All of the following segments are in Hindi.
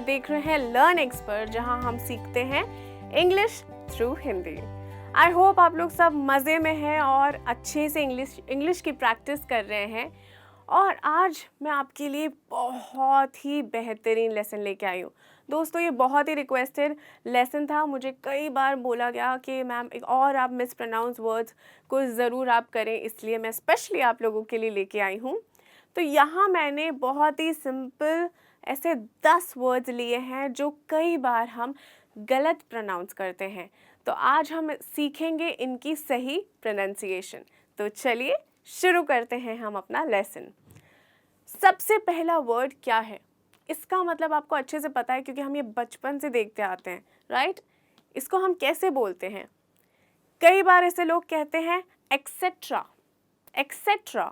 देख रहे हैं लर्न एक्सपर्ट, जहां हम सीखते हैं English through Hindi. I hope आप लोग सब मज़े में हैं और अच्छे से इंग्लिश की प्रैक्टिस कर रहे हैं। और आज मैं आपके लिए बहुत ही बेहतरीन लेसन लेके आई हूँ। दोस्तों, ये बहुत ही रिक्वेस्टेड लेसन था। मुझे कई बार बोला गया कि मैम एक और आप मिस प्रोनाउंस वर्ड्स को ज़रूर आप करें, इसलिए मैं स्पेशली आप लोगों के लिए लेके आई हूँ। तो यहाँ मैंने बहुत ही सिंपल ऐसे 10 वर्ड्स लिए हैं जो कई बार हम गलत प्रोनाउंस करते हैं। तो आज हम सीखेंगे इनकी सही प्रोनाउंसिएशन। तो चलिए शुरू करते हैं हम अपना लेसन। सबसे पहला वर्ड क्या है? इसका मतलब आपको अच्छे से पता है क्योंकि हम ये बचपन से देखते आते हैं, राइट? इसको हम कैसे बोलते हैं? कई बार ऐसे लोग कहते हैं एक्सेट्रा। एक्सेट्रा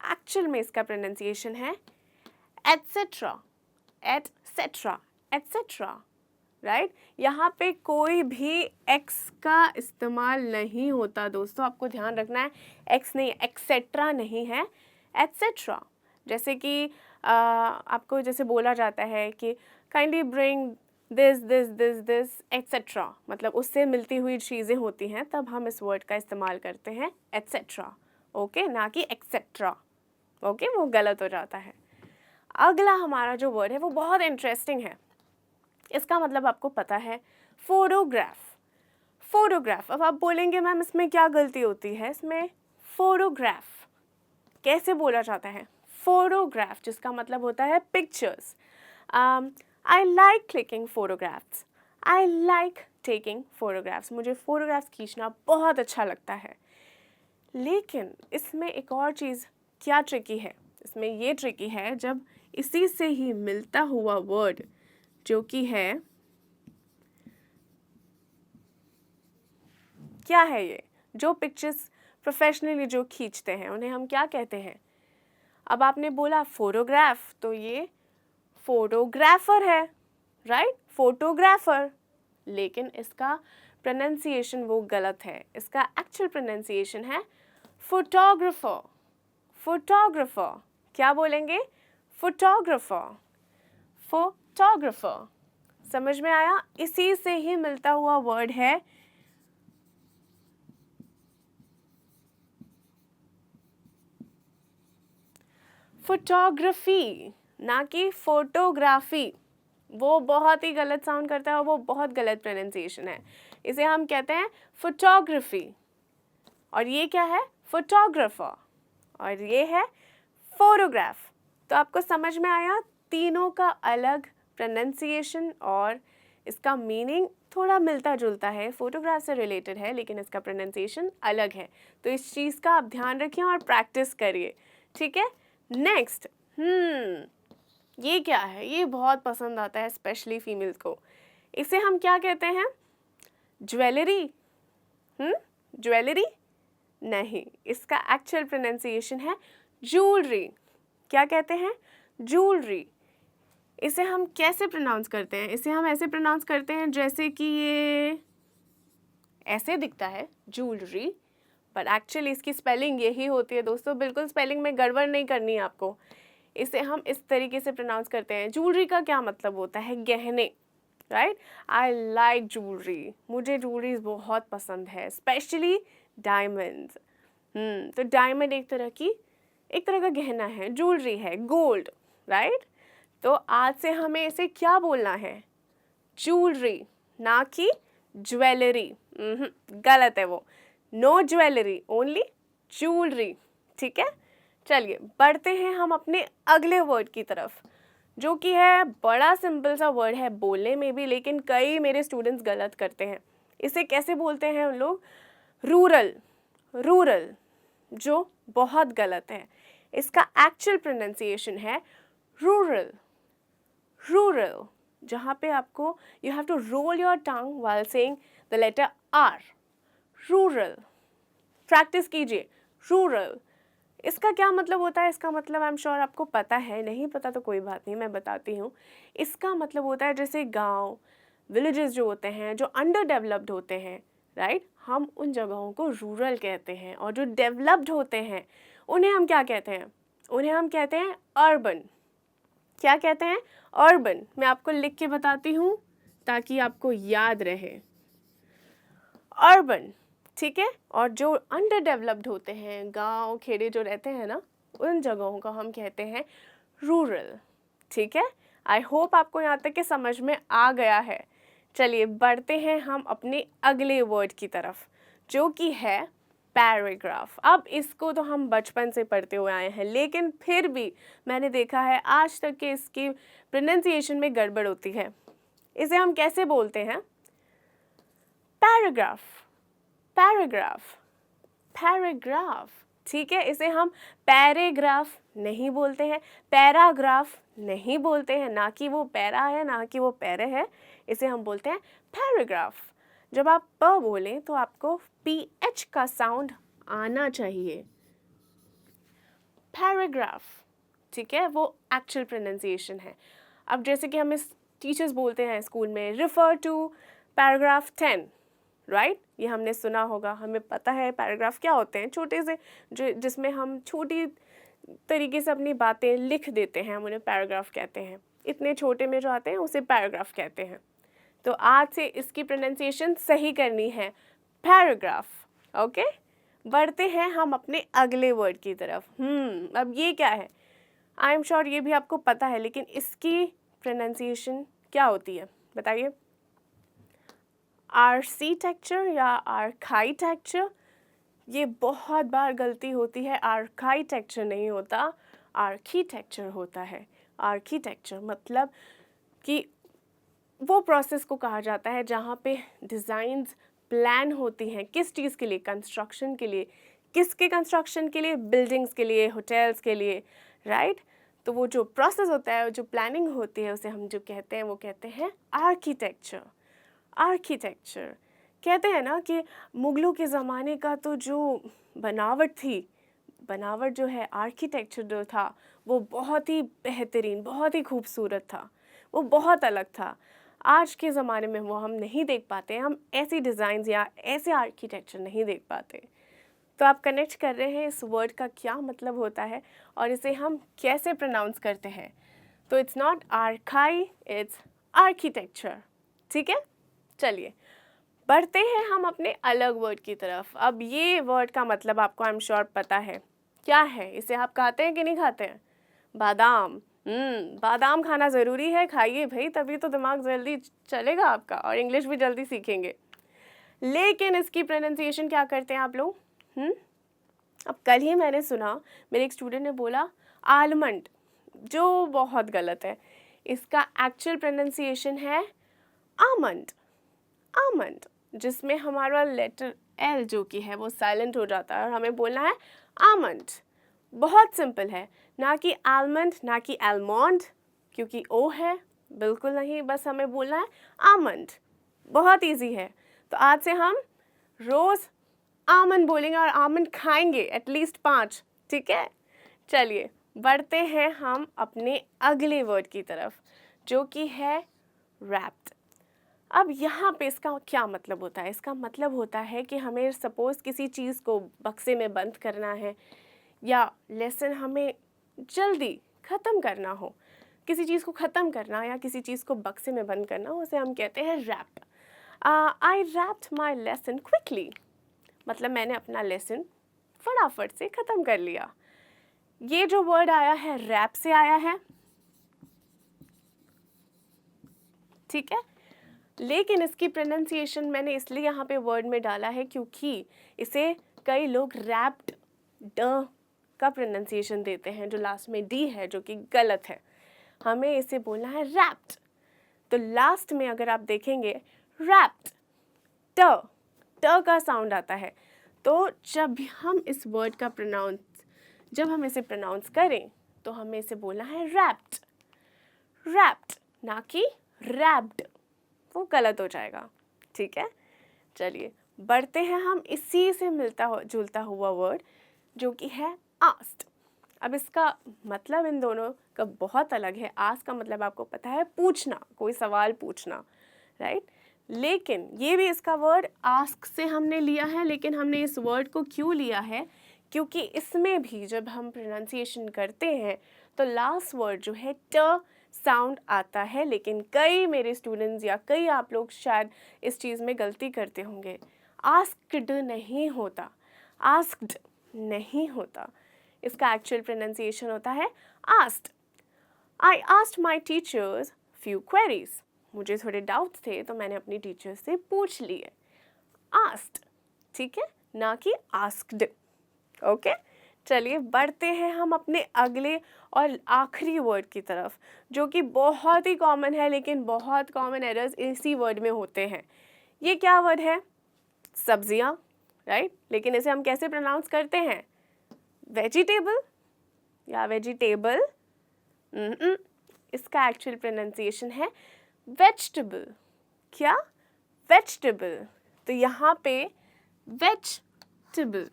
एक्चुअल में इसका प्रोनाउंसिएशन है एटसेट्रा, एटसेट्रा, एटसेट्रा, राइट? यहाँ पे कोई भी एक्स का इस्तेमाल नहीं होता दोस्तों, आपको ध्यान रखना है। एक्स नहीं, एक्सेट्रा नहीं है, एटसेट्रा। जैसे कि आपको जैसे बोला जाता है कि kindly bring this this this this etcetera, मतलब उससे मिलती हुई चीज़ें होती हैं, तब हम इस वर्ड का इस्तेमाल करते हैं एटसेट्रा, ओके, ना कि एक्सेट्रा, ओके, वो गलत हो जाता है। अगला हमारा जो वर्ड है वो बहुत इंटरेस्टिंग है। इसका मतलब आपको पता है, फोटोग्राफ। फोटोग्राफ। अब आप बोलेंगे मैम इसमें क्या गलती होती है? इसमें फोटोग्राफ कैसे बोला जाता है? फोटोग्राफ, जिसका मतलब होता है pictures. I like clicking photographs, I like taking photographs. मुझे फोटोग्राफ्स खींचना बहुत अच्छा लगता है। लेकिन इसमें एक और चीज़ क्या ट्रिकी है? इसमें ये ट्रिकी है जब इसी से ही मिलता हुआ वर्ड जो कि है, क्या है ये? जो पिक्चर्स प्रोफेशनली जो खींचते हैं उन्हें हम क्या कहते हैं? अब आपने बोला फोटोग्राफ, तो ये फोटोग्राफर है, राइट? फोटोग्राफर। लेकिन इसका प्रोनाउंसिएशन वो गलत है। इसका एक्चुअल प्रोनाउंसिएशन है फोटोग्राफर। फोटोग्राफर। क्या बोलेंगे? Photographer, photographer. समझ में आया? इसी से ही मिलता हुआ वर्ड है फोटोग्राफी, ना कि फोटोग्राफी। वो बहुत ही गलत साउंड करता है और वो बहुत गलत प्रोनाउंसिएशन है। इसे हम कहते हैं फोटोग्राफी। और ये क्या है? फोटोग्राफर। और ये है फोटोग्राफ। तो आपको समझ में आया? तीनों का अलग प्रोनाउंसिएशन और इसका मीनिंग थोड़ा मिलता जुलता है, फोटोग्राफ से रिलेटेड है, लेकिन इसका प्रोनाउंसिएशन अलग है। तो इस चीज़ का आप ध्यान रखिए और प्रैक्टिस करिए, ठीक है? नेक्स्ट, ये क्या है? ये बहुत पसंद आता है स्पेशली फीमेल्स को। इसे हम क्या कहते हैं? ज्वेलरी। ज्वेलरी नहीं, इसका एक्चुअल प्रोनाउंसिएशन है ज्वेलरी। क्या कहते हैं? ज्वेलरी। इसे हम कैसे प्रोनाउंस करते हैं? इसे हम ऐसे प्रोनाउंस करते हैं जैसे कि ये ऐसे दिखता है ज्वेलरी, पर एक्चुअली इसकी स्पेलिंग यही होती है दोस्तों। बिल्कुल स्पेलिंग में गड़बड़ नहीं करनी है आपको। इसे हम इस तरीके से प्रोनाउंस करते हैं। ज्वेलरी का क्या मतलब होता है? गहने, राइट? I like jewellery. मुझे ज्वेलरी बहुत पसंद है, स्पेशली डायमंड्स। तो डायमंड एक तरह का गहना है, ज्वेलरी है, गोल्ड, राइट? तो आज से हमें इसे क्या बोलना है? ज्वेलरी, ना कि ज्वेलरी। गलत है वो। नो ज्वेलरी, ओनली ज्वेलरी, ठीक है? चलिए बढ़ते हैं हम अपने अगले वर्ड की तरफ, जो कि है बड़ा सिंपल सा वर्ड है बोलने में भी, लेकिन कई मेरे स्टूडेंट्स गलत करते हैं। इसे कैसे बोलते हैं उन लोग? रूरल। रूरल, जो बहुत गलत है। इसका एक्चुअल प्रोनाउंसिएशन है रूरल। रूरल, जहाँ पे आपको you have to roll your tongue while saying the letter R. Rural, practice कीजिए। रूरल, इसका क्या मतलब होता है? इसका मतलब आई एम श्योर आपको पता है, नहीं पता तो कोई बात नहीं, मैं बताती हूँ। इसका मतलब होता है जैसे गांव, विलेजेस जो होते हैं, जो अंडर डेवलप्ड होते हैं, राइट? हम उन जगहों को रूरल कहते हैं। और जो डेवलप्ड होते हैं उन्हें हम क्या कहते हैं? उन्हें हम कहते हैं अर्बन। क्या कहते हैं? अर्बन। मैं आपको लिख के बताती हूँ ताकि आपको याद रहे। अर्बन, ठीक है। और जो अंडर डेवलप्ड होते हैं, गांव खेड़े जो रहते हैं ना, उन जगहों को हम कहते हैं रूरल, ठीक है। आई होप आपको यहाँ तक के समझ में आ गया है। चलिए बढ़ते हैं हम अपने अगले वर्ड की तरफ, जो कि है पैराग्राफ। अब इसको तो हम बचपन से पढ़ते हुए आए हैं, लेकिन फिर भी मैंने देखा है आज तक कि इसकी प्रोनाउंसिएशन में गड़बड़ होती है। इसे हम कैसे बोलते हैं? पैराग्राफ, पैराग्राफ, पैराग्राफ, ठीक है। इसे हम पैराग्राफ नहीं बोलते हैं, पैराग्राफ नहीं बोलते हैं, ना कि वो पैरा है ना कि वो पैरे है, इसे हम बोलते हैं पैराग्राफ। जब आप प बोलें तो आपको PH का साउंड आना चाहिए। पैराग्राफ, ठीक है, वो एक्चुअल प्रोनाउंसिएशन है। अब जैसे कि हमें टीचर्स बोलते हैं स्कूल में, रिफर टू पैराग्राफ 10, राइट? ये हमने सुना होगा, हमें पता है पैराग्राफ क्या होते हैं, छोटे से जो जिसमें हम छोटी तरीके से अपनी बातें लिख देते हैं, हम उन्हें पैराग्राफ कहते हैं। इतने छोटे में जो आते हैं उसे पैराग्राफ कहते हैं। तो आज से इसकी प्रोनाउंसिएशन सही करनी है, पैराग्राफ, ओके। बढ़ते हैं हम अपने अगले वर्ड की तरफ। अब ये क्या है? आई एम श्योर ये भी आपको पता है, लेकिन इसकी प्रोनाउंसिएशन क्या होती है बताइए? आर्किटेक्चर या आर्किटेक्चर? ये बहुत बार गलती होती है, आर्किटेक्चर नहीं होता, आर्किटेक्चर होता है। आर्किटेक्चर मतलब कि वो प्रोसेस को कहा जाता है जहाँ पे डिज़ाइंस प्लान होती हैं। किस चीज़ के लिए? कंस्ट्रक्शन के लिए। किसके कंस्ट्रक्शन के लिए? बिल्डिंग्स के लिए, होटल्स के लिए, राइट? तो वो जो प्रोसेस होता है, जो प्लानिंग होती है, उसे हम जो कहते हैं वो कहते हैं आर्किटेक्चर। आर्किटेक्चर कहते हैं ना कि मुग़लों के ज़माने का तो जो बनावट थी, बनावट जो है, आर्किटेक्चर जो था वो बहुत ही बेहतरीन, बहुत ही खूबसूरत था, वो बहुत अलग था। आज के ज़माने में वो हम नहीं देख पाते, हम ऐसी डिज़ाइंस या ऐसे आर्किटेक्चर नहीं देख पाते। तो आप कनेक्ट कर रहे हैं इस वर्ड का क्या मतलब होता है और इसे हम कैसे प्रोनाउंस करते हैं। तो इट्स नॉट आर्काई, इट्स आर्किटेक्चर, ठीक है। चलिए बढ़ते हैं हम अपने अलग वर्ड की तरफ। अब ये वर्ड का मतलब आपको आई एम श्योर पता है क्या है। इसे आप खाते हैं कि नहीं खाते हैं? बादाम। बादाम खाना ज़रूरी है, खाइए भाई, तभी तो दिमाग जल्दी चलेगा आपका और इंग्लिश भी जल्दी सीखेंगे। लेकिन इसकी प्रोनाउंसिएशन क्या करते हैं आप लोग? अब कल ही मैंने सुना, मेरे एक स्टूडेंट ने बोला आलमंड, जो बहुत गलत है। इसका एक्चुअल प्रोनाउंसिएशन है आमंड। आमंड, जिसमें हमारा लेटर L जो कि है वो साइलेंट हो जाता है और हमें बोलना है आमंड। बहुत सिंपल है, ना कि आलमंड, ना कि आलमंड, क्योंकि O है, बिल्कुल नहीं, बस हमें बोलना है आमंड। बहुत इजी है। तो आज से हम रोज़ आमंड बोलेंगे और आमंड खाएंगे एटलीस्ट 5, ठीक है। चलिए बढ़ते हैं हम अपने अगले वर्ड की तरफ, जो कि है रैप्ड। अब यहाँ पे इसका क्या मतलब होता है? इसका मतलब होता है कि हमें सपोज़ किसी चीज़ को बक्से में बंद करना है या लेसन हमें जल्दी ख़त्म करना हो, किसी चीज़ को ख़त्म करना या किसी चीज़ को बक्से में बंद करना, उसे हम कहते हैं wrap. I wrapped my lesson quickly, मतलब मैंने अपना लेसन फटाफट से ख़त्म कर लिया। ये जो वर्ड आया है रैप से आया है, ठीक है। लेकिन इसकी प्रोनाउंसिएशन मैंने इसलिए यहाँ पे वर्ड में डाला है क्योंकि इसे कई लोग रैप्ड ड का प्रोनाउंसिएशन देते हैं, जो लास्ट में डी है, जो कि गलत है। हमें इसे बोलना है रैप्ड। तो लास्ट में अगर आप देखेंगे रैप्ड, ट का साउंड आता है। तो जब हम इस वर्ड का जब हम इसे प्रोनाउंस करें तो हमें इसे बोलना है रैप्ड। रैप्ड, ना कि रैप्ड, वो गलत हो जाएगा, ठीक है। चलिए बढ़ते हैं हम इसी से जुलता हुआ वर्ड, जो कि है आस्क्ड। अब इसका मतलब इन दोनों का बहुत अलग है। आस्क का मतलब आपको पता है पूछना, कोई सवाल पूछना, राइट। लेकिन ये भी इसका वर्ड आस्क से हमने लिया है, लेकिन हमने इस वर्ड को क्यों लिया है? क्योंकि इसमें भी जब हम प्रोनाउंसिएशन करते हैं तो लास्ट वर्ड जो है ट साउंड आता है, लेकिन कई मेरे स्टूडेंट्स या कई आप लोग शायद इस चीज़ में गलती करते होंगे। आस्क्ड नहीं होता, आस्क्ड नहीं होता, इसका एक्चुअल प्रोनाउंसिएशन होता है asked. I asked my teachers few queries. मुझे थोड़े डाउट्स थे तो मैंने अपनी टीचर से पूछ लिए। Asked, ठीक है, ना कि asked. ओके, चलिए बढ़ते हैं हम अपने अगले और आखिरी वर्ड की तरफ, जो कि बहुत ही कॉमन है, लेकिन बहुत कॉमन एरर्स इसी वर्ड में होते हैं। ये क्या वर्ड है? सब्जियाँ, राइट? लेकिन इसे हम कैसे प्रोनाउंस करते हैं? वेजिटेबल या वेजिटेबल? इसका एक्चुअल प्रोनाउंसिएशन है वेजिटेबल। क्या? वेजिटेबल। तो यहाँ पे वेजिटेबल,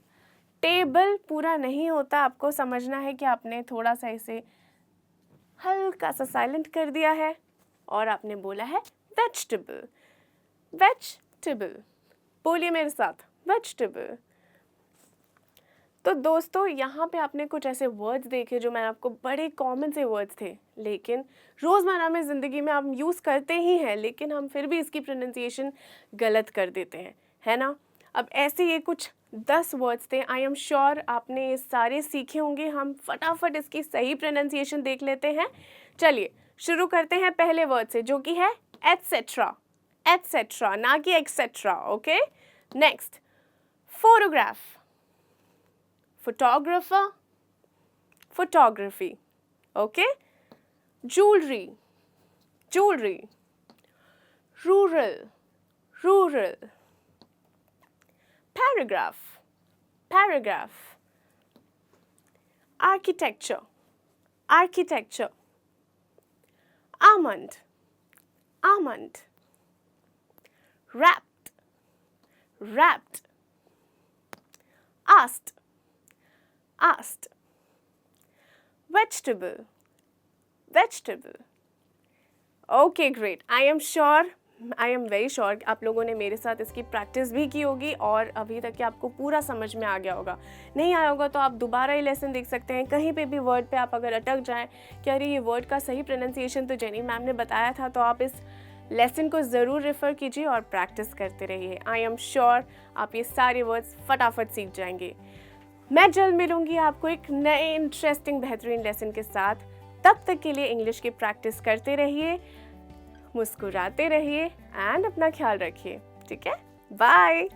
टेबल पूरा नहीं होता, आपको समझना है कि आपने थोड़ा सा इसे हल्का सा साइलेंट कर दिया है और आपने बोला है वेजिटेबल। वेजिटेबल, बोलिए मेरे साथ, वेजिटेबल। तो दोस्तों यहाँ पे आपने कुछ ऐसे वर्ड्स देखे जो मैंने आपको बड़े कॉमन से वर्ड्स थे, लेकिन रोज़मर्रा में ज़िंदगी में हम यूज़ करते ही हैं, लेकिन हम फिर भी इसकी प्रोनाउंसिएशन गलत कर देते हैं, है ना? अब ऐसे ये कुछ 10 वर्ड्स थे। आई एम श्योर आपने ये सारे सीखे होंगे। हम फटाफट इसकी सही प्रोनाउंसिएशन देख लेते हैं। चलिए शुरू करते हैं पहले वर्ड से, जो कि है एटसेट्रा। एटसेट्रा, ना कि etcetera. Okay, next, photograph, photographer, photography. Okay, jewelry, jewelry, rural, rural, paragraph, paragraph, architecture, architecture, almond, almond, wrapped, wrapped, asked, asked, vegetable, vegetable. Okay, great. I am very sure आप लोगों ने मेरे साथ इसकी प्रैक्टिस भी की होगी और अभी तक कि आपको पूरा समझ में आ गया होगा। नहीं आया होगा तो आप दोबारा ये लेसन देख सकते हैं। कहीं पे भी वर्ड पे आप अगर अटक जाएं कि अरे ये वर्ड का सही प्रोनाउंसिएशन तो जेनी मैम ने बताया था, तो आप इस लेसन को ज़रूर रेफ़र कीजिए और प्रैक्टिस करते रहिए। आई एम श्योर आप ये सारे वर्ड्स फटाफट सीख जाएंगे। मैं जल्द मिलूंगी आपको एक नए इंटरेस्टिंग बेहतरीन लेसन के साथ। तब तक के लिए इंग्लिश की प्रैक्टिस करते रहिए, मुस्कुराते रहिए एंड अपना ख्याल रखिए। ठीक है, बाय।